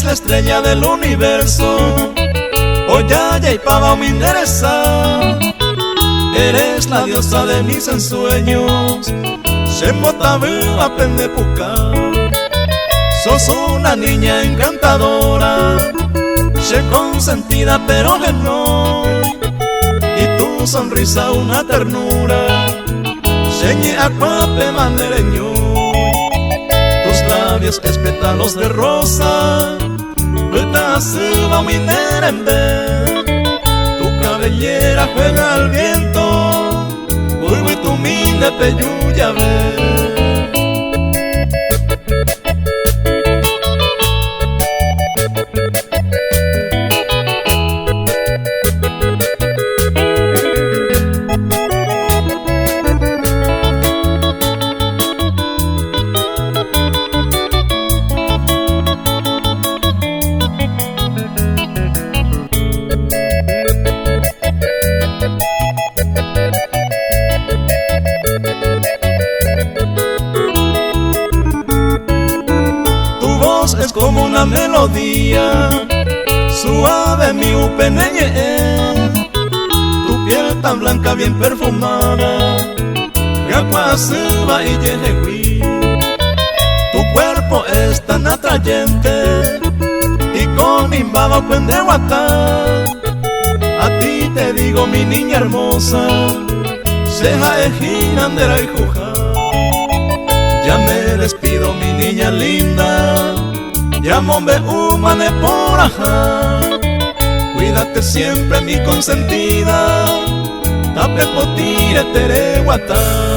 la estrella del universo. Oyaya y pava mi interesa, eres la diosa de mis ensueños. Se motabu aprende puca, sos una niña encantadora, se consentida pero que no, y tu sonrisa una ternura, señe acuape mandereño. Tus labios es pétalos de rosa, vuelta suba mi nerembe. Tu cabellera juega al viento, vuelve tu minde peyuya ve. Es como una melodía suave mi upeneñe, tu piel tan blanca bien perfumada, gacuasuba y yenegui. Tu cuerpo es tan atrayente y con imbaba cuende guatá. A ti te digo mi niña hermosa, ceja ejinandera y juja. Ya me despido mi niña linda, llámame humane por ajá. Cuídate siempre mi consentida, tape potire tereguatá.